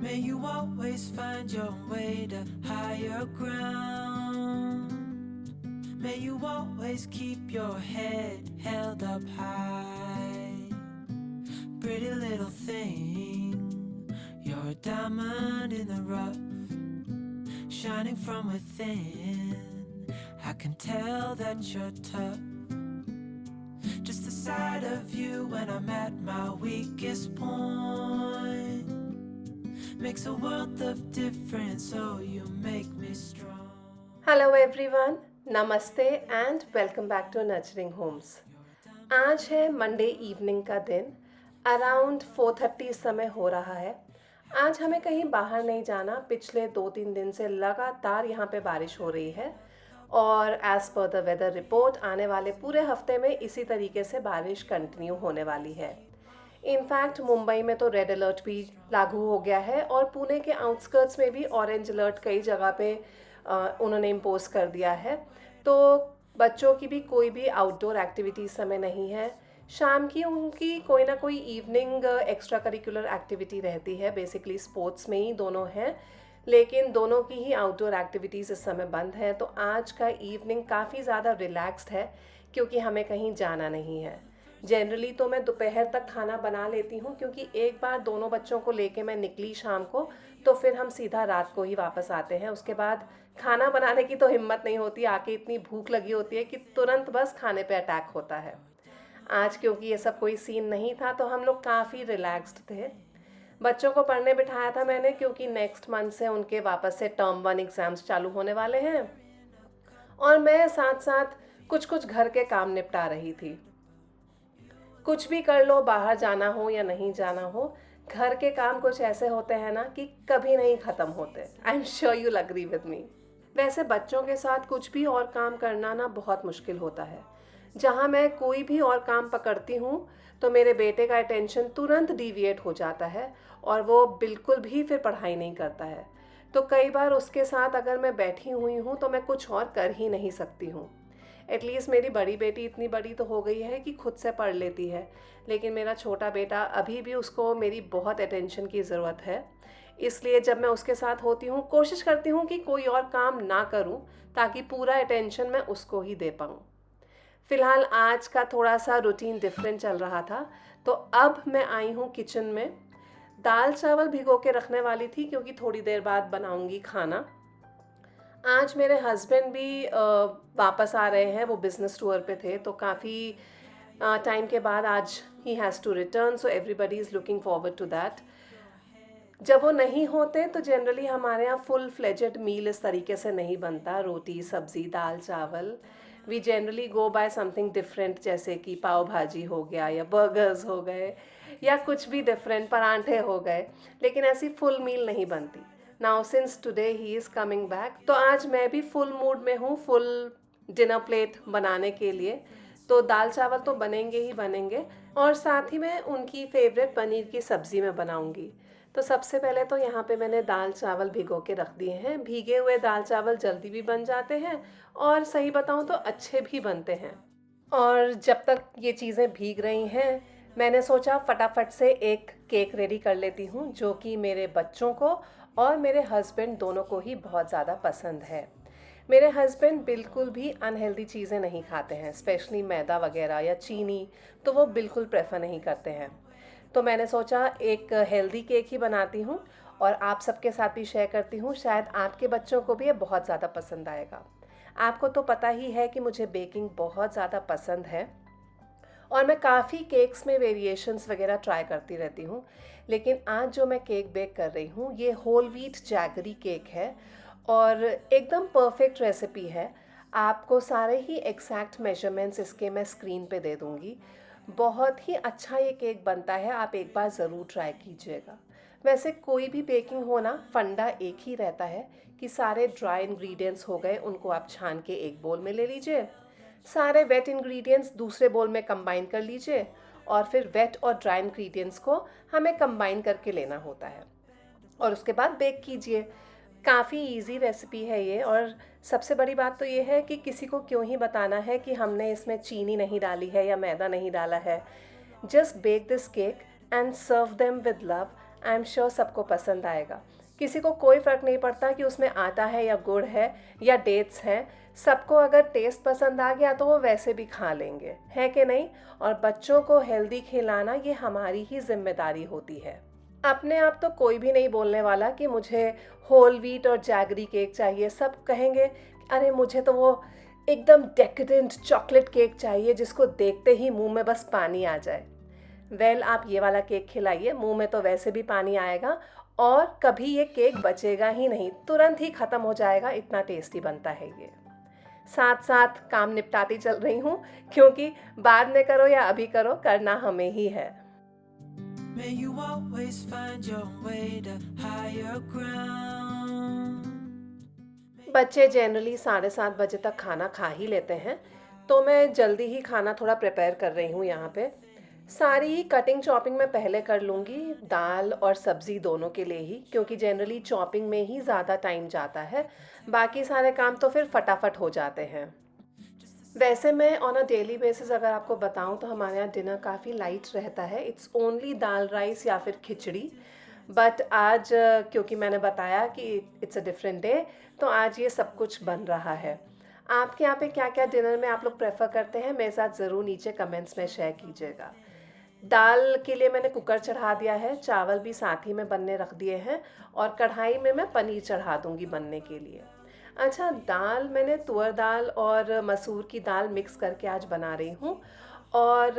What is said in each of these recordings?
May you always find your way to higher ground. May you always keep your head held up high. Pretty little thing, you're a diamond in the rough, shining from within. I can tell that you're tough. Just the sight of you when I'm at my weakest point makes a world of difference, so you make me strong. Hello everyone, नमस्ते and welcome back to nurturing homes. आज है Monday evening का दिन। Around 4:30 समय हो रहा है। आज हमें कहीं बाहर नहीं जाना। पिछले 2-3 दिन से लगातार यहाँ पे बारिश हो रही है और as per the weather report आने वाले पूरे हफ्ते में इसी तरीके से बारिश कंटिन्यू होने वाली है। इनफैक्ट मुंबई में तो रेड अलर्ट भी लागू हो गया है और पुणे के आउटस्कर्ट्स में भी ऑरेंज अलर्ट कई जगह पे उन्होंने इम्पोज कर दिया है। तो बच्चों की भी कोई भी आउटडोर एक्टिविटी समय नहीं है। शाम की उनकी कोई ना कोई इवनिंग एक्स्ट्रा करिकुलर एक्टिविटी रहती है। बेसिकली स्पोर्ट्स में ही दोनों हैं, लेकिन दोनों की ही आउटडोर एक्टिविटीज़ इस समय बंद है। तो आज का इवनिंग काफ़ी ज़्यादा रिलैक्स्ड है क्योंकि हमें कहीं जाना नहीं है। जनरली तो मैं दोपहर तक खाना बना लेती हूँ, क्योंकि एक बार दोनों बच्चों को लेके मैं निकली शाम को तो फिर हम सीधा रात को ही वापस आते हैं। उसके बाद खाना बनाने की तो हिम्मत नहीं होती, आके इतनी भूख लगी होती है कि तुरंत बस खाने पे अटैक होता है। आज क्योंकि ये सब कोई सीन नहीं था तो हम लोग काफ़ी रिलैक्स्ड थे। बच्चों को पढ़ने बिठाया था मैंने, क्योंकि नेक्स्ट मंथ से उनके वापस से टर्म 1 एग्ज़ाम्स चालू होने वाले हैं और मैं साथ साथ कुछ कुछ घर के काम निपटा रही थी। कुछ भी कर लो, बाहर जाना हो या नहीं जाना हो, घर के काम कुछ ऐसे होते हैं ना कि कभी नहीं ख़त्म होते। आई am sure you agree with me. वैसे बच्चों के साथ कुछ भी और काम करना ना बहुत मुश्किल होता है। जहाँ मैं कोई भी और काम पकड़ती हूँ तो मेरे बेटे का अटेंशन तुरंत डिविएट हो जाता है और वो बिल्कुल भी फिर पढ़ाई नहीं करता है। तो कई बार उसके साथ अगर मैं बैठी हुई हूँ तो मैं कुछ और कर ही नहीं सकती हूँ। एटलीस्ट मेरी बड़ी बेटी इतनी बड़ी तो हो गई है कि खुद से पढ़ लेती है, लेकिन मेरा छोटा बेटा अभी भी, उसको मेरी बहुत अटेंशन की ज़रूरत है। इसलिए जब मैं उसके साथ होती हूँ कोशिश करती हूँ कि कोई और काम ना करूँ ताकि पूरा अटेंशन मैं उसको ही दे पाऊँ। फ़िलहाल आज का थोड़ा सा रूटीन डिफरेंट चल रहा था, तो अब मैं आई हूँ किचन में। दाल चावल भिगो के रखने वाली थी क्योंकि थोड़ी देर बाद बनाऊँगी खाना। आज मेरे हस्बैंड भी वापस आ रहे हैं। वो बिज़नेस टूर पे थे तो काफ़ी टाइम के बाद आज ही has to return, so everybody is looking forward to that. जब वो नहीं होते तो जनरली हमारे यहाँ फुल फ्लेजेड मील इस तरीके से नहीं बनता। रोटी, सब्ज़ी, दाल, चावल। We generally go by something different, जैसे कि पाव भाजी हो गया या बर्गर्स हो गए या कुछ भी डिफरेंट, परांठे हो गए, लेकिन ऐसी फुल मील नहीं बनती। Now since today he is coming back, तो आज मैं भी फुल मूड में हूँ फुल डिनर प्लेट बनाने के लिए। तो दाल चावल तो बनेंगे ही बनेंगे और साथ ही में उनकी फेवरेट पनीर की सब्ज़ी मैं बनाऊंगी। तो सबसे पहले तो यहाँ पे मैंने दाल चावल भिगो के रख दिए हैं। भीगे हुए दाल चावल जल्दी भी बन जाते हैं और सही बताऊँ तो अच्छे भी बनते हैं। और जब तक ये चीज़ें भीग रही हैं, मैंने सोचा फटाफट से एक केक रेडी कर लेती हूँ, जो कि मेरे बच्चों को और मेरे हस्बैंड दोनों को ही बहुत ज़्यादा पसंद है। मेरे हस्बैंड बिल्कुल भी अनहेल्दी चीज़ें नहीं खाते हैं, स्पेशली मैदा वगैरह या चीनी, तो वो बिल्कुल प्रेफर नहीं करते हैं। तो मैंने सोचा एक हेल्दी केक ही बनाती हूँ और आप सबके साथ भी शेयर करती हूँ। शायद आपके बच्चों को भी ये बहुत ज़्यादा पसंद आएगा। आपको तो पता ही है कि मुझे बेकिंग बहुत ज़्यादा पसंद है और मैं काफ़ी केक्स में वेरिएशंस वगैरह ट्राई करती रहती हूँ। लेकिन आज जो मैं केक बेक कर रही हूँ ये होल व्हीट जैगरी केक है और एकदम परफेक्ट रेसिपी है। आपको सारे ही एग्जैक्ट मेजरमेंट्स इसके मैं स्क्रीन पे दे दूँगी। बहुत ही अच्छा ये केक बनता है, आप एक बार ज़रूर ट्राई कीजिएगा। वैसे कोई भी बेकिंग हो ना, फंडा एक ही रहता है कि सारे ड्राई इंग्रेडिएंट्स हो गए, उनको आप छान के एक बोल में ले लीजिए। सारे वेट इंग्रेडिएंट्स दूसरे बोल में कंबाइन कर लीजिए और फिर वेट और ड्राई इंग्रेडिएंट्स को हमें कंबाइन करके लेना होता है और उसके बाद बेक कीजिए। काफ़ी इजी रेसिपी है ये। और सबसे बड़ी बात तो ये है कि किसी को क्यों ही बताना है कि हमने इसमें चीनी नहीं डाली है या मैदा नहीं डाला है। Just bake this cake and serve them with love I am sure सबको पसंद आएगा। किसी को कोई फ़र्क नहीं पड़ता कि उसमें आटा है या गुड़ है या डेट्स हैं, सबको अगर टेस्ट पसंद आ गया तो वो वैसे भी खा लेंगे, है कि नहीं। और बच्चों को हेल्दी खिलाना ये हमारी ही जिम्मेदारी होती है। अपने आप तो कोई भी नहीं बोलने वाला कि मुझे होल व्हीट और जैगरी केक चाहिए। सब कहेंगे अरे मुझे तो वो एकदम डेकोरेंट चॉकलेट केक चाहिए जिसको देखते ही मुंह में बस पानी आ जाए। वेल आप ये वाला केक खिलाइए, मुंह में तो वैसे भी पानी आएगा और कभी ये केक बचेगा ही नहीं, तुरंत ही ख़त्म हो जाएगा, इतना टेस्टी बनता है ये। साथ साथ काम निपटाती चल रही हूँ क्योंकि बाद में करो या अभी करो, करना हमें ही है। May you always find your way to higher ground. बच्चे जनरली 7:30 बजे तक खाना खा ही लेते हैं, तो मैं जल्दी ही खाना थोड़ा प्रिपेयर कर रही हूँ यहाँ पे। सारी कटिंग चॉपिंग मैं पहले कर लूँगी, दाल और सब्ज़ी दोनों के लिए ही, क्योंकि जनरली चॉपिंग में ही ज़्यादा टाइम जाता है, बाकी सारे काम तो फिर फटाफट हो जाते हैं। वैसे मैं ऑन अ डेली बेसिस अगर आपको बताऊं तो हमारे यहाँ डिनर काफ़ी लाइट रहता है। इट्स ओनली दाल राइस या फिर खिचड़ी। बट आज क्योंकि मैंने बताया कि इट्स अ डिफरेंट डे, तो आज ये सब कुछ बन रहा है। आपके यहाँ पे क्या क्या डिनर में आप लोग प्रेफर करते हैं, मेरे साथ ज़रूर नीचे कमेंट्स में शेयर कीजिएगा। दाल के लिए मैंने कुकर चढ़ा दिया है, चावल भी साथ ही में बनने रख दिए हैं और कढ़ाई में मैं पनीर चढ़ा दूँगी बनने के लिए। अच्छा, दाल मैंने तुअर दाल और मसूर की दाल मिक्स करके आज बना रही हूँ। और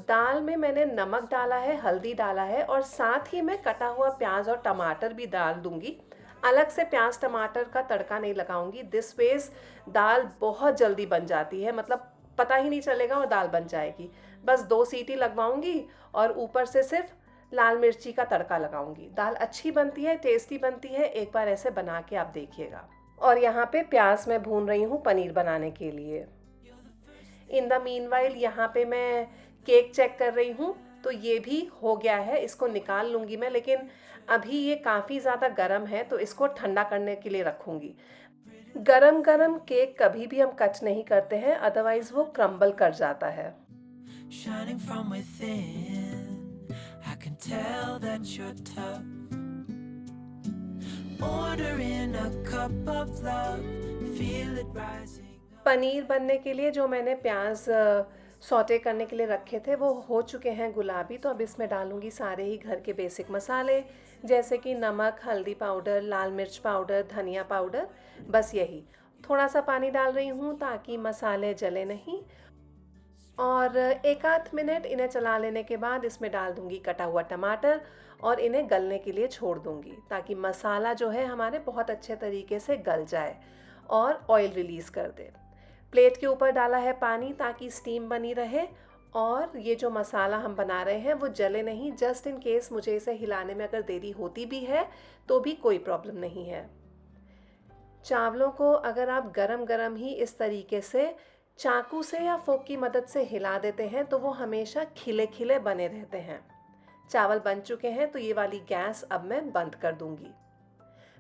दाल में मैंने नमक डाला है, हल्दी डाला है और साथ ही मैं कटा हुआ प्याज और टमाटर भी डाल दूँगी। अलग से प्याज टमाटर का तड़का नहीं लगाऊंगी। दिस वेज दाल बहुत जल्दी बन जाती है, मतलब पता ही नहीं चलेगा और दाल बन जाएगी। बस 2 सीटी लगवाऊंगी और ऊपर से सिर्फ लाल मिर्ची का तड़का लगाऊंगी। दाल अच्छी बनती है, टेस्टी बनती है, एक बार ऐसे बना के आप देखिएगा। और यहाँ पे प्याज मैं भून रही हूँ पनीर बनाने के लिए। इन द मीनवाइल यहाँ पे मैं केक चेक कर रही हूँ, तो ये भी हो गया है, इसको निकाल लूँगी मैं, लेकिन अभी ये काफ़ी ज़्यादा गर्म है तो इसको ठंडा करने के लिए रखूँगी। गरम गरम केक कभी भी हम कट नहीं करते हैं, अदरवाइज़ वो क्रम्बल कर जाता है। Shining from within, I can tell that you're tough. Order in a cup of love, feel it rising. Paneer बनने के लिए जो मैंने प्याज सौटे करने के लिए रखे थे वो हो चुके हैं गुलाबी, तो अब इसमें डालूंगी सारे ही घर के बेसिक मसाले, जैसे कि नमक, हल्दी पाउडर, लाल मिर्च पाउडर, धनिया पाउडर, बस यही। थोड़ा सा पानी डाल रही हूँ ताकि मसाले जले नहीं। और 1-8 मिनट इन्हें चला लेने के बाद इसमें डाल दूँगी कटा हुआ टमाटर और इन्हें गलने के लिए छोड़ दूँगी, ताकि मसाला जो है हमारे बहुत अच्छे तरीके से गल जाए और ऑयल रिलीज़ कर दे। प्लेट के ऊपर डाला है पानी ताकि स्टीम बनी रहे और ये जो मसाला हम बना रहे हैं वो जले नहीं। जस्ट इन केस मुझे इसे हिलाने में अगर देरी होती भी है तो भी कोई प्रॉब्लम नहीं है। चावलों को अगर आप गरम गरम ही इस तरीके से चाकू से या फोक की मदद से हिला देते हैं तो वो हमेशा खिले खिले बने रहते हैं। चावल बन चुके हैं तो ये वाली गैस अब मैं बंद कर दूंगी।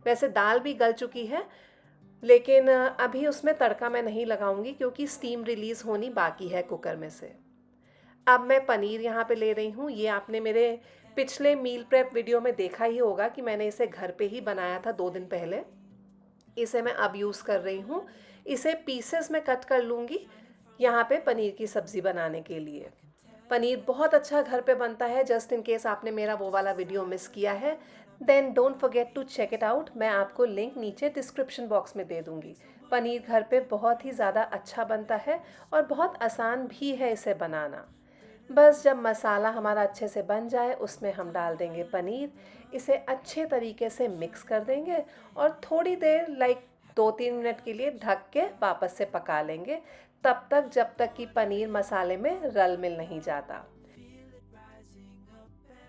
वैसे दाल भी गल चुकी है, लेकिन अभी उसमें तड़का मैं नहीं लगाऊंगी क्योंकि स्टीम रिलीज़ होनी बाकी है कुकर में से। अब मैं पनीर यहाँ पे ले रही हूँ। ये आपने मेरे पिछले मील प्रेप वीडियो में देखा ही होगा कि मैंने इसे घर पे ही बनाया था 2 दिन पहले। इसे मैं अब यूज़ कर रही हूँ। इसे पीसेस में कट कर लूँगी यहाँ पे पनीर की सब्ज़ी बनाने के लिए। पनीर बहुत अच्छा घर पे बनता है। जस्ट इन केस आपने मेरा वो वाला वीडियो मिस किया है, then don't forget to check it out. मैं आपको लिंक नीचे डिस्क्रिप्शन बॉक्स में दे दूँगी। पनीर घर पे बहुत ही ज़्यादा अच्छा बनता है और बहुत आसान भी है इसे बनाना। बस जब मसाला हमारा अच्छे से बन जाए उसमें हम डाल देंगे पनीर, इसे अच्छे तरीके से मिक्स कर देंगे और थोड़ी देर 2-3 मिनट के लिए ढक के वापस से पका लेंगे, तब तक जब तक कि पनीर मसाले में रल मिल नहीं जाता।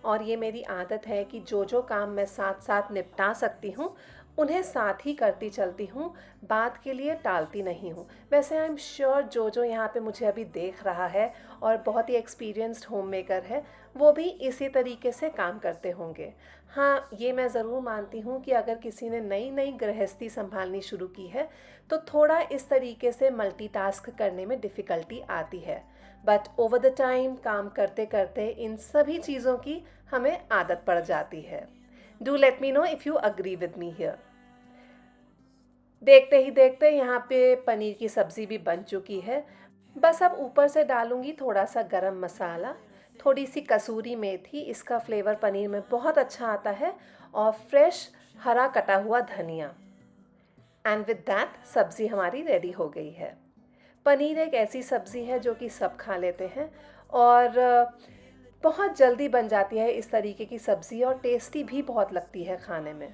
और ये मेरी आदत है कि जो जो काम मैं साथ साथ निपटा सकती हूँ उन्हें साथ ही करती चलती हूँ, बात के लिए टालती नहीं हूँ। वैसे आई एम श्योर जो यहाँ पे मुझे अभी देख रहा है और बहुत ही एक्सपीरियंस्ड होम मेकर है, वो भी इसी तरीके से काम करते होंगे। हाँ, ये मैं ज़रूर मानती हूँ कि अगर किसी ने नई गृहस्थी संभालनी शुरू की है तो थोड़ा इस तरीके से मल्टीटास्क करने में डिफ़िकल्टी आती है, बट ओवर द टाइम काम करते करते इन सभी चीज़ों की हमें आदत पड़ जाती है। Do let me know if you agree with me here. देखते ही देखते यहाँ पे पनीर की सब्ज़ी भी बन चुकी है। बस अब ऊपर से डालूँगी थोड़ा सा गरम मसाला, थोड़ी सी कसूरी मेथी, इसका फ्लेवर पनीर में बहुत अच्छा आता है, और फ्रेश हरा कटा हुआ धनिया। एंड विद दैट सब्ज़ी हमारी रेडी हो गई है। पनीर एक ऐसी सब्ज़ी है जो कि सब खा लेते हैं, और बहुत जल्दी बन जाती है इस तरीके की सब्ज़ी, और टेस्टी भी बहुत लगती है खाने में।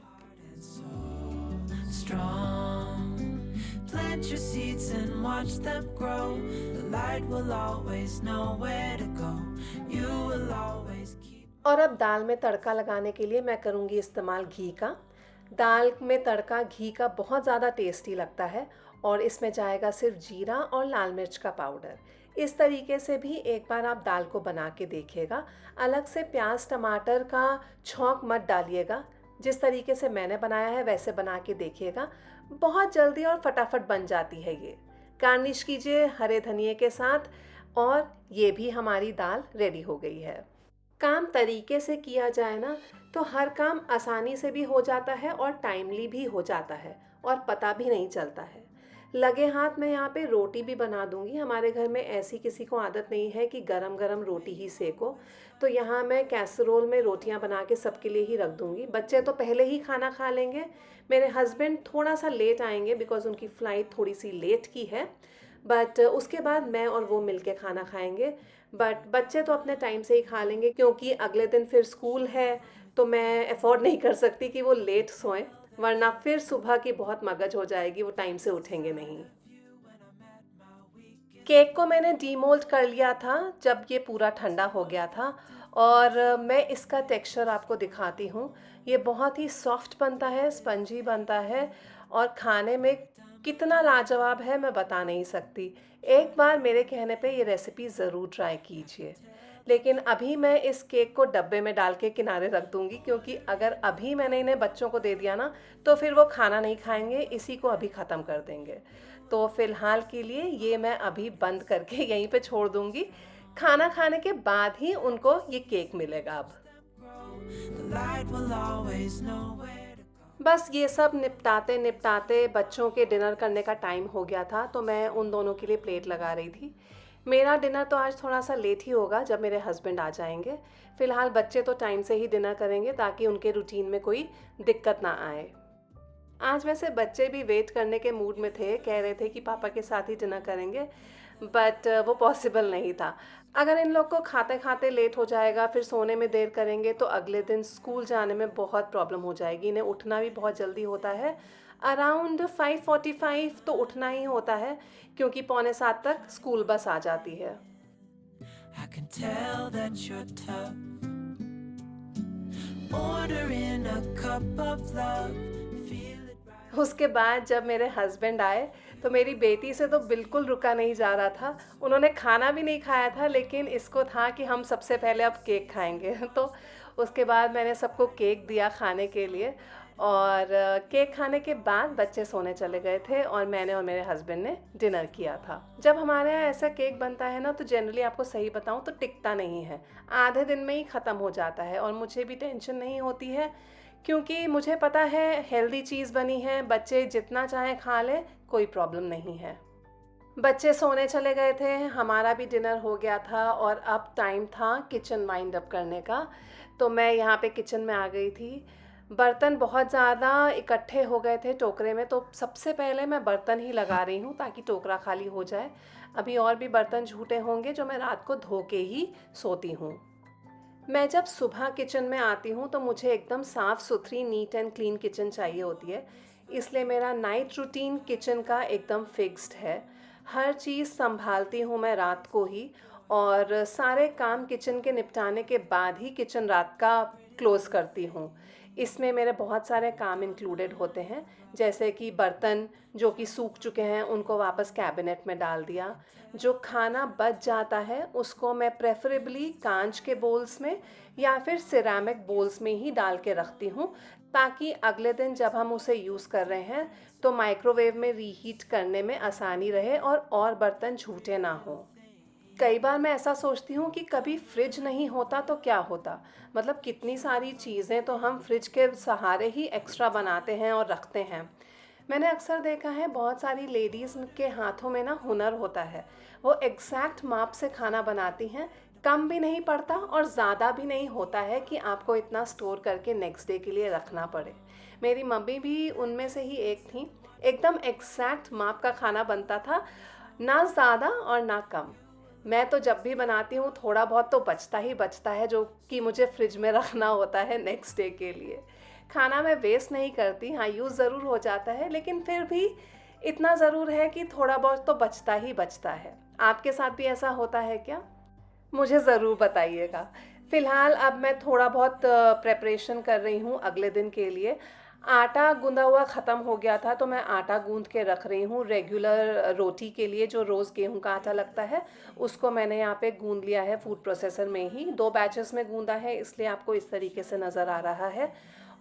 Strong. Plant your seeds and watch them grow. The light will always know where to go. You will always keep. और अब दाल में तड़का लगाने के लिए मैं करूँगी इस्तेमाल घी का। दाल में तड़का घी का बहुत ज़्यादा टेस्टी लगता है, और इसमें जाएगा सिर्फ जीरा और लाल मिर्च का पाउडर। इस तरीके से भी एक बार आप दाल को बना के देखिएगा। अलग से प्याज टमाटर का छौंक मत डालिएगा, जिस तरीके से मैंने बनाया है वैसे बना के देखिएगा। बहुत जल्दी और फटाफट बन जाती है ये। गार्निश कीजिए हरे धनिए के साथ, और ये भी हमारी दाल रेडी हो गई है। काम तरीके से किया जाए ना, तो हर काम आसानी से भी हो जाता है और टाइमली भी हो जाता है, और पता भी नहीं चलता है। लगे हाथ मैं यहाँ पे रोटी भी बना दूँगी। हमारे घर में ऐसी किसी को आदत नहीं है कि गरम गरम रोटी ही सेको, तो यहाँ मैं कैसरोल में रोटियाँ बना के सबके लिए ही रख दूँगी। बच्चे तो पहले ही खाना खा लेंगे। मेरे हस्बैंड थोड़ा सा लेट आएंगे बिकॉज़ उनकी फ़्लाइट थोड़ी सी लेट की है, बट उसके बाद मैं और वो मिल के खाना खाएंगे। बट बच्चे तो अपने टाइम से ही खा लेंगे, क्योंकि अगले दिन फिर स्कूल है, तो मैं अफोर्ड नहीं कर सकती कि वो लेट सोएं, वरना फिर सुबह की बहुत मगज हो जाएगी, वो टाइम से उठेंगे नहीं। केक को मैंने डीमोल्ड कर लिया था जब ये पूरा ठंडा हो गया था, और मैं इसका टेक्सचर आपको दिखाती हूँ। ये बहुत ही सॉफ्ट बनता है, स्पंजी बनता है, और खाने में कितना लाजवाब है मैं बता नहीं सकती। एक बार मेरे कहने पे ये रेसिपी ज़रूर ट्राई कीजिए। लेकिन अभी मैं इस केक को डब्बे में डाल के किनारे रख दूँगी, क्योंकि अगर अभी मैंने इन्हें बच्चों को दे दिया ना, तो फिर वो खाना नहीं खाएँगे, इसी को अभी ख़त्म कर देंगे। तो फ़िलहाल के लिए ये मैं अभी बंद करके यहीं पे छोड़ दूँगी। खाना खाने के बाद ही उनको ये केक मिलेगा अब। The light will always know where to go. बस ये सब निपटाते निपटाते बच्चों के डिनर करने का टाइम हो गया था, तो मैं उन दोनों के लिए प्लेट लगा रही थी। मेरा डिनर तो आज थोड़ा सा लेट ही होगा जब मेरे हस्बैंड आ जाएंगे। फ़िलहाल बच्चे तो टाइम से ही डिनर करेंगे, ताकि उनके रूटीन में कोई दिक्कत ना आए। आज वैसे बच्चे भी वेट करने के मूड में थे, कह रहे थे कि पापा के साथ ही डिनर करेंगे, बट वो पॉसिबल नहीं था। अगर इन लोग को खाते खाते लेट हो जाएगा, फिर सोने में देर करेंगे, तो अगले दिन स्कूल जाने में बहुत प्रॉब्लम हो जाएगी। इन्हें उठना भी बहुत जल्दी होता है, अराउंड 5:45 तो उठना ही होता है, क्योंकि 6:45 तक स्कूल बस आ जाती है। I can tell that you're tough. Order in a cup of love. Feel it right. उसके बाद जब मेरे हस्बैंड आए, तो मेरी बेटी से तो बिल्कुल रुका नहीं जा रहा था। उन्होंने खाना भी नहीं खाया था, लेकिन इसको था कि हम सबसे पहले अब केक खाएंगे। तो उसके बाद मैंने सबको केक दिया खाने के लिए, और केक खाने के बाद बच्चे सोने चले गए थे, और मैंने और मेरे हस्बैंड ने डिनर किया था। जब हमारे यहाँ ऐसा केक बनता है ना, तो जनरली आपको सही बताऊँ तो टिकता नहीं है, आधे दिन में ही ख़त्म हो जाता है। और मुझे भी टेंशन नहीं होती है, क्योंकि मुझे पता है हेल्दी चीज़ बनी है, बच्चे जितना चाहें खा लें, कोई प्रॉब्लम नहीं है। बच्चे सोने चले गए थे, हमारा भी डिनर हो गया था, और अब टाइम था किचन वाइंड अप करने का। तो मैं यहाँ पे किचन में आ गई थी। बर्तन बहुत ज़्यादा इकट्ठे हो गए थे टोकरे में, तो सबसे पहले मैं बर्तन ही लगा रही हूँ ताकि टोकरा खाली हो जाए। अभी और भी बर्तन झूठे होंगे जो मैं रात को धो के ही सोती हूँ। मैं जब सुबह किचन में आती हूँ, तो मुझे एकदम साफ़ सुथरी नीट एंड क्लीन किचन चाहिए होती है, इसलिए मेरा नाइट रूटीन किचन का एकदम फिक्स्ड है। हर चीज़ संभालती हूँ मैं रात को ही, और सारे काम किचन के निपटाने के बाद ही किचन रात का क्लोज़ करती हूँ। इसमें मेरे बहुत सारे काम इंक्लूडेड होते हैं, जैसे कि बर्तन जो कि सूख चुके हैं उनको वापस कैबिनेट में डाल दिया। जो खाना बच जाता है उसको मैं प्रेफरेबली कांच के बोल्स में या फिर सिरेमिक बोल्स में ही डाल के रखती हूँ, ताकि अगले दिन जब हम उसे यूज़ कर रहे हैं तो माइक्रोवेव में रीहीट करने में आसानी रहे, और बर्तन झूठे ना हों। कई बार मैं ऐसा सोचती हूँ कि कभी फ्रिज नहीं होता तो क्या होता। मतलब कितनी सारी चीज़ें तो हम फ्रिज के सहारे ही एक्स्ट्रा बनाते हैं और रखते हैं। मैंने अक्सर देखा है बहुत सारी लेडीज़ के हाथों में ना हुनर होता है। वो एग्जैक्ट माप से खाना बनाती हैं, कम भी नहीं पड़ता और ज़्यादा भी नहीं होता है कि आपको इतना स्टोर करके नेक्स्ट डे के लिए रखना पड़े। मेरी मम्मी भी उनमें से ही एक थी। एकदम एग्जैक्ट माप का खाना बनता था, ना ज़्यादा और ना कम। मैं तो जब भी बनाती हूँ थोड़ा बहुत तो बचता ही बचता है, जो कि मुझे फ्रिज में रखना होता है नेक्स्ट डे के लिए। खाना मैं वेस्ट नहीं करती, हाँ यूज़ ज़रूर हो जाता है, लेकिन फिर भी इतना ज़रूर है कि थोड़ा बहुत तो बचता ही बचता है। आपके साथ भी ऐसा होता है क्या? मुझे ज़रूर बताइएगा। फ़िलहाल अब मैं थोड़ा बहुत प्रिपरेशन कर रही हूँ अगले दिन के लिए। आटा गूँधा हुआ ख़त्म हो गया था, तो मैं आटा गूँध के रख रही हूँ रेगुलर रोटी के लिए। जो रोज़ गेहूं का आटा लगता है उसको मैंने यहाँ पे गूँध लिया है फूड प्रोसेसर में ही। 2 बैचेस में गूँधा है, इसलिए आपको इस तरीके से नज़र आ रहा है।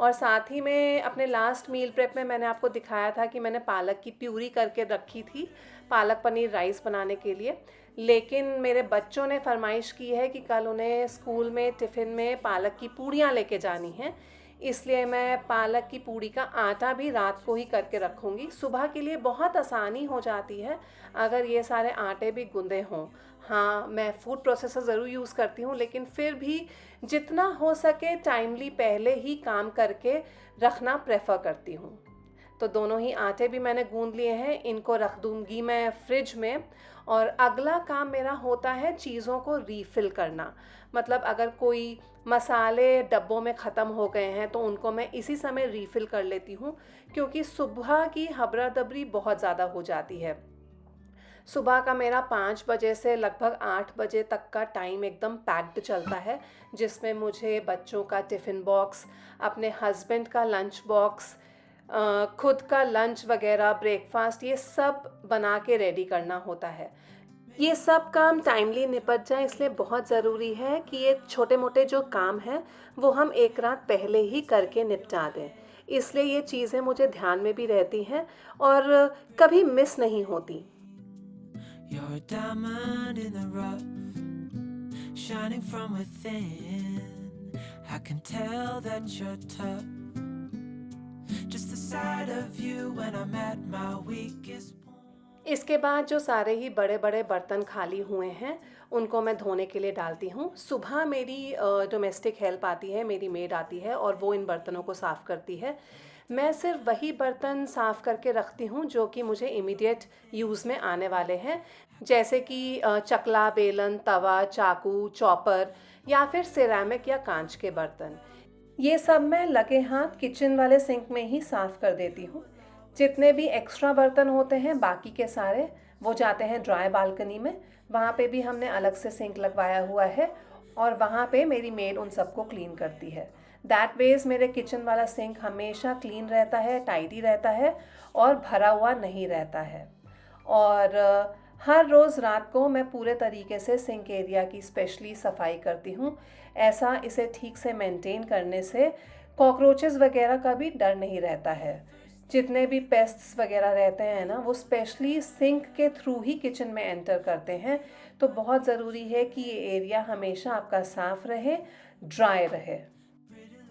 और साथ ही में अपने लास्ट मील प्रेप में मैंने आपको दिखाया था कि मैंने पालक की प्यूरी करके रखी थी पालक पनीर राइस बनाने के लिए। लेकिन मेरे बच्चों ने फरमाइश की है कि कल उन्हें स्कूल में टिफ़िन में पालक की पूड़ियाँ लेके जानी हैं, इसलिए मैं पालक की पूड़ी का आटा भी रात को ही करके रखूँगी। सुबह के लिए बहुत आसानी हो जाती है अगर ये सारे आटे भी गूँधे हों। हाँ, मैं फूड प्रोसेसर ज़रूर यूज़ करती हूँ, लेकिन फिर भी जितना हो सके टाइमली पहले ही काम करके रखना प्रेफर करती हूँ। तो दोनों ही आटे भी मैंने गूँध लिए हैं, इनको रख दूँगी मैं फ्रिज में। और अगला काम मेरा होता है चीज़ों को रीफ़िल करना। मतलब अगर कोई मसाले डब्बों में ख़त्म हो गए हैं तो उनको मैं इसी समय रीफ़िल कर लेती हूँ, क्योंकि सुबह की हबरा दबरी बहुत ज़्यादा हो जाती है। सुबह का मेरा 5 बजे से लगभग 8 बजे तक का टाइम एकदम पैक्ड चलता है, जिसमें मुझे बच्चों का टिफ़िन बॉक्स, अपने हस्बैंड का लंच बॉक्स, खुद का लंच वगैरह, ब्रेकफास्ट, ये सब बना के रेडी करना होता है। ये सब काम टाइमली निपट जाए, इसलिए बहुत ज़रूरी है कि ये छोटे मोटे जो काम हैं वो हम एक रात पहले ही करके निपटा दें। इसलिए ये चीज़ें मुझे ध्यान में भी रहती हैं और कभी मिस नहीं होती। You're a diamond in the rough, shining from within. I can tell that you're tough. Just the sight of you when I'm at my weakest point. इसके बाद जो सारे ही बड़े बड़े बर्तन खाली हुए हैं उनको मैं धोने के लिए डालती हूँ। सुबह मेरी डोमेस्टिक हेल्प आती है, मेरी मेड आती है और वो इन बर्तनों को साफ़ करती है। मैं सिर्फ वही बर्तन साफ़ करके रखती हूँ जो कि मुझे इमीडिएट यूज़ में आने वाले हैं, जैसे कि चकला, बेलन, तवा, चाकू, चॉपर या फिर सिरेमिक या कांच के बर्तन। ये सब मैं लगे हाथ किचन वाले सिंक में ही साफ़ कर देती हूँ। जितने भी एक्स्ट्रा बर्तन होते हैं बाकी के सारे वो जाते हैं ड्राई बालकनी में। वहाँ पे भी हमने अलग से सिंक लगवाया हुआ है और वहाँ पे मेरी मेड उन सबको क्लीन करती है। दैट वेज़ मेरे किचन वाला सिंक हमेशा क्लीन रहता है, टाइडी रहता है और भरा हुआ नहीं रहता है। और हर रोज़ रात को मैं पूरे तरीके से सिंक एरिया की स्पेशली सफाई करती हूँ। ऐसा इसे ठीक से मेंटेन करने से कॉकरोचेस वगैरह का भी डर नहीं रहता है। जितने भी पेस्ट्स वगैरह रहते हैं ना, वो स्पेशली सिंक के थ्रू ही किचन में एंटर करते हैं। तो बहुत ज़रूरी है कि ये एरिया हमेशा आपका साफ़ रहे, ड्राई रहे।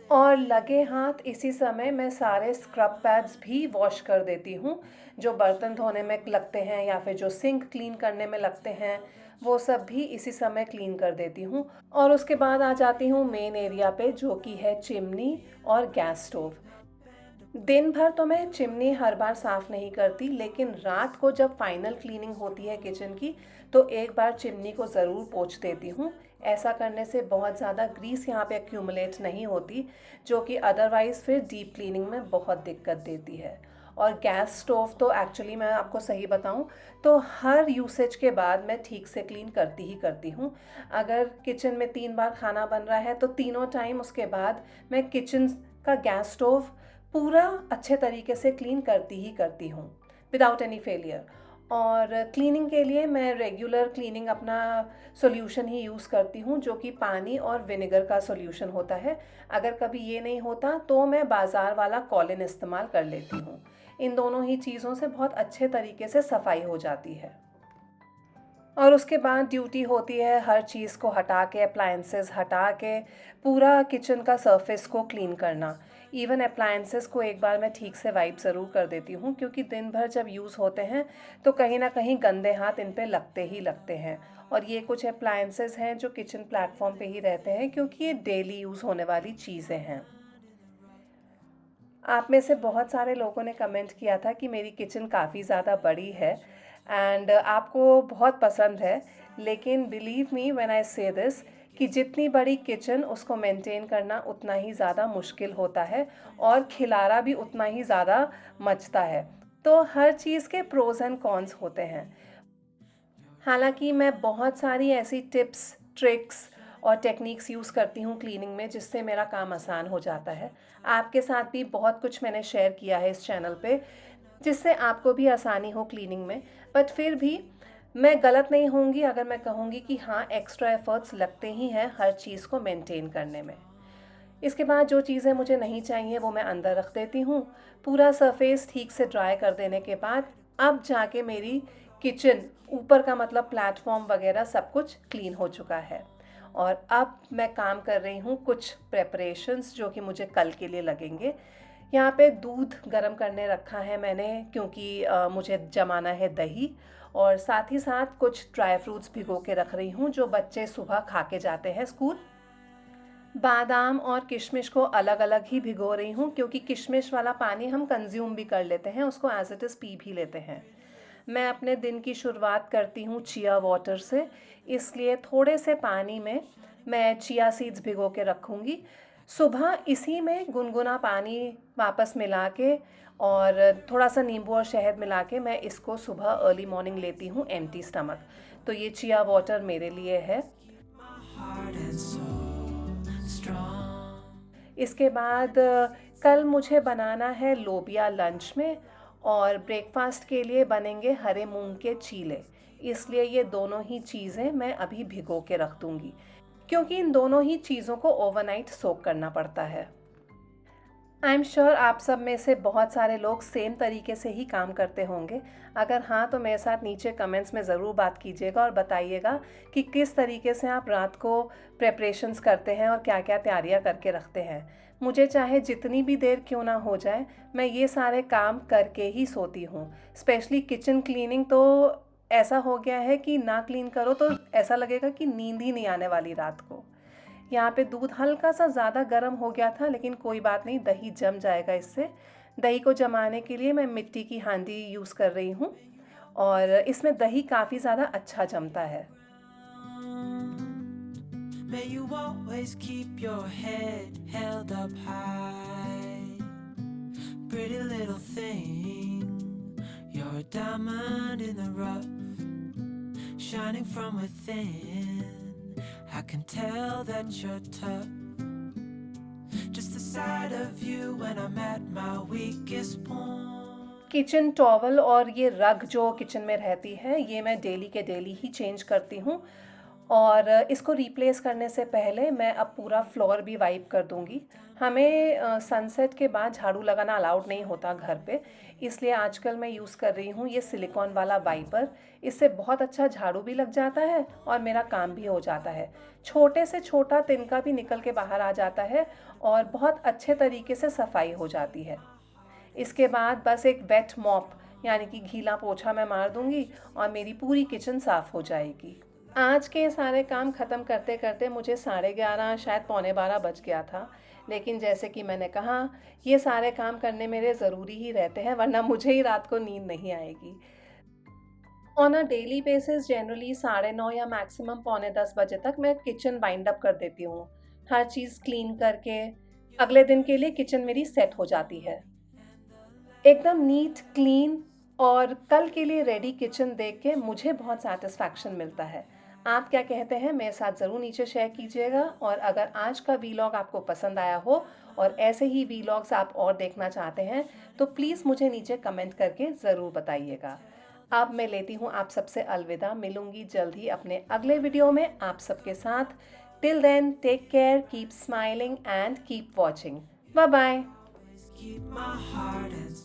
और लगे हाथ इसी समय मैं सारे स्क्रब पैड्स भी वॉश कर देती हूँ, जो बर्तन धोने में लगते हैं या फिर जो सिंक क्लीन करने में लगते हैं, वो सब भी इसी समय क्लीन कर देती हूँ। और उसके बाद आ जाती हूँ मेन एरिया पे, जो कि है चिमनी और गैस स्टोव। दिन भर तो मैं चिमनी हर बार साफ़ नहीं करती, लेकिन रात को जब फाइनल क्लीनिंग होती है किचन की तो एक बार चिमनी को ज़रूर पोंछ देती हूँ। ऐसा करने से बहुत ज़्यादा ग्रीस यहाँ पे एक्यूमुलेट नहीं होती, जो कि अदरवाइज़ फिर डीप क्लीनिंग में बहुत दिक्कत देती है। और गैस स्टोव तो एक्चुअली मैं आपको सही बताऊँ तो हर यूसेज के बाद मैं ठीक से क्लीन करती ही करती हूँ। अगर किचन में 3 बार खाना बन रहा है तो तीनों टाइम उसके बाद मैं किचन का गैस स्टोव पूरा अच्छे तरीके से क्लीन करती ही करती हूँ विदाउट एनी फेलियर। और क्लीनिंग के लिए मैं रेगुलर क्लीनिंग अपना सॉल्यूशन ही यूज़ करती हूँ, जो कि पानी और विनेगर का सॉल्यूशन होता है। अगर कभी ये नहीं होता तो मैं बाज़ार वाला कॉलिन इस्तेमाल कर लेती हूँ। इन दोनों ही चीज़ों से बहुत अच्छे तरीके से सफाई हो जाती है। और उसके बाद ड्यूटी होती है हर चीज़ को हटा के, अप्लायंसेस हटा के पूरा किचन का सरफेस को क्लीन करना। इवन अप्लायंसेस को एक बार मैं ठीक से वाइप ज़रूर कर देती हूँ, क्योंकि दिन भर जब यूज़ होते हैं तो कहीं ना कहीं गंदे हाथ इन पे लगते ही लगते हैं। और ये कुछ अप्लायंसेस हैं जो किचन प्लेटफॉर्म पे ही रहते हैं, क्योंकि ये डेली यूज़ होने वाली चीज़ें हैं। आप में से बहुत सारे लोगों ने कमेंट किया था कि मेरी किचन काफ़ी ज़्यादा बड़ी है एंड आपको बहुत पसंद है, लेकिन बिलीव मी व्हेन आई से दिस कि जितनी बड़ी किचन उसको मेंटेन करना उतना ही ज़्यादा मुश्किल होता है और खिलारा भी उतना ही ज़्यादा मचता है। तो हर चीज़ के प्रोज़ एंड कॉन्स होते हैं। हालाँकि मैं बहुत सारी ऐसी टिप्स, ट्रिक्स और टेक्निक्स यूज़ करती हूँ क्लीनिंग में, जिससे मेरा काम आसान हो जाता है। आपके साथ भी बहुत कुछ मैंने शेयर किया है इस चैनल पे, जिससे आपको भी आसानी हो क्लीनिंग में। बट फिर भी मैं गलत नहीं होंगी अगर मैं कहूँगी कि हाँ, एक्स्ट्रा एफ़र्ट्स लगते ही हैं हर चीज़ को मेंटेन करने में। इसके बाद जो चीज़ें मुझे नहीं चाहिए वो मैं अंदर रख देती हूँ। पूरा सरफेस ठीक से ड्राई कर देने के बाद अब जाके मेरी किचन, ऊपर का मतलब प्लेटफॉर्म वगैरह सब कुछ क्लीन हो चुका है। और अब मैं काम कर रही हूँ कुछ प्रेपरेशंस जो कि मुझे कल के लिए लगेंगे। यहाँ पे दूध गर्म करने रखा है मैंने, क्योंकि मुझे जमाना है दही, और साथ ही साथ कुछ ड्राई फ्रूट्स भिगो के रख रही हूँ जो बच्चे सुबह खा के जाते हैं स्कूल। बादाम और किशमिश को अलग अलग ही भिगो रही हूँ, क्योंकि किशमिश वाला पानी हम कंज्यूम भी कर लेते हैं, उसको एज इट इज़ पी भी लेते हैं। मैं अपने दिन की शुरुआत करती हूँ चिया वाटर से, इसलिए थोड़े से पानी में मैं चिया सीड्स भिगो के रखूँगी। सुबह इसी में गुनगुना पानी वापस मिला के और थोड़ा सा नींबू और शहद मिला के मैं इसको सुबह अर्ली मॉर्निंग लेती हूँ एम्प्टी स्टमक। तो ये चिया वाटर मेरे लिए है। Heart and soul strong. इसके बाद कल मुझे बनाना है लोबिया लंच में, और ब्रेकफास्ट के लिए बनेंगे हरे मूंग के चीले। इसलिए ये दोनों ही चीज़ें मैं अभी भिगो के रख दूँगी, क्योंकि इन दोनों ही चीज़ों को ओवरनाइट सोक करना पड़ता है। आई एम श्योर आप सब में से बहुत सारे लोग सेम तरीके से ही काम करते होंगे। अगर हाँ, तो मेरे साथ नीचे कमेंट्स में ज़रूर बात कीजिएगा और बताइएगा कि किस तरीके से आप रात को प्रेपरेशंस करते हैं और क्या क्या तैयारियां करके रखते हैं। मुझे चाहे जितनी भी देर क्यों ना हो जाए, मैं ये सारे काम करके ही सोती हूँ। स्पेशली किचन क्लीनिंग तो ऐसा हो गया है कि ना क्लीन करो तो ऐसा लगेगा कि नींद ही नहीं आने वाली रात को। यहाँ पे दूध हल्का सा ज़्यादा गर्म हो गया था, लेकिन कोई बात नहीं, दही जम जाएगा इससे। दही को जमाने के लिए मैं मिट्टी की हांडी यूज़ कर रही हूँ, और इसमें दही काफ़ी ज़्यादा अच्छा जमता है। May you always keep your head held up high. Pretty little thing, you're a diamond in the rough, shining from within. I can tell that you're tough. Just the sight of you when I'm at my weakest point. Kitchen towel और ये रग जो kitchen में रहती है, ये मैं daily के डेली ही चेंज करती हूँ, और इसको रिप्लेस करने से पहले मैं अब पूरा फ्लोर भी वाइप कर दूँगी। हमें सनसेट के बाद झाड़ू लगाना अलाउड नहीं होता घर पे, इसलिए आजकल मैं यूज़ कर रही हूँ ये सिलिकॉन वाला वाइपर। इससे बहुत अच्छा झाड़ू भी लग जाता है और मेरा काम भी हो जाता है। छोटे से छोटा तिनका भी निकल के बाहर आ जाता है और बहुत अच्छे तरीके से सफाई हो जाती है। इसके बाद बस एक वेट मॉप यानी कि गीला पोछा मैं मार दूँगी और मेरी पूरी किचन साफ़ हो जाएगी। आज के सारे काम ख़त्म करते करते मुझे 11:30 शायद 11:45 बज गया था, लेकिन जैसे कि मैंने कहा, ये सारे काम करने मेरे ज़रूरी ही रहते हैं, वरना मुझे ही रात को नींद नहीं आएगी। On a daily basis generally 9:30 या मैक्सिमम 9:45 बजे तक मैं किचन वाइंड अप कर देती हूँ। हर चीज़ क्लीन करके अगले दिन के लिए किचन मेरी सेट हो जाती है। एकदम नीट, क्लीन और कल के लिए रेडी किचन देख के मुझे बहुत सैटिस्फैक्शन मिलता है। आप क्या कहते हैं मेरे साथ ज़रूर नीचे शेयर कीजिएगा, और अगर आज का वीलॉग आपको पसंद आया हो और ऐसे ही वीलॉग्स आप और देखना चाहते हैं तो प्लीज़ मुझे नीचे कमेंट करके ज़रूर बताइएगा। अब मैं लेती हूँ आप सबसे अलविदा, मिलूँगी जल्द ही अपने अगले वीडियो में आप सबके साथ। Till then take care, keep smiling and keep watching. Bye bye. Keep my heart and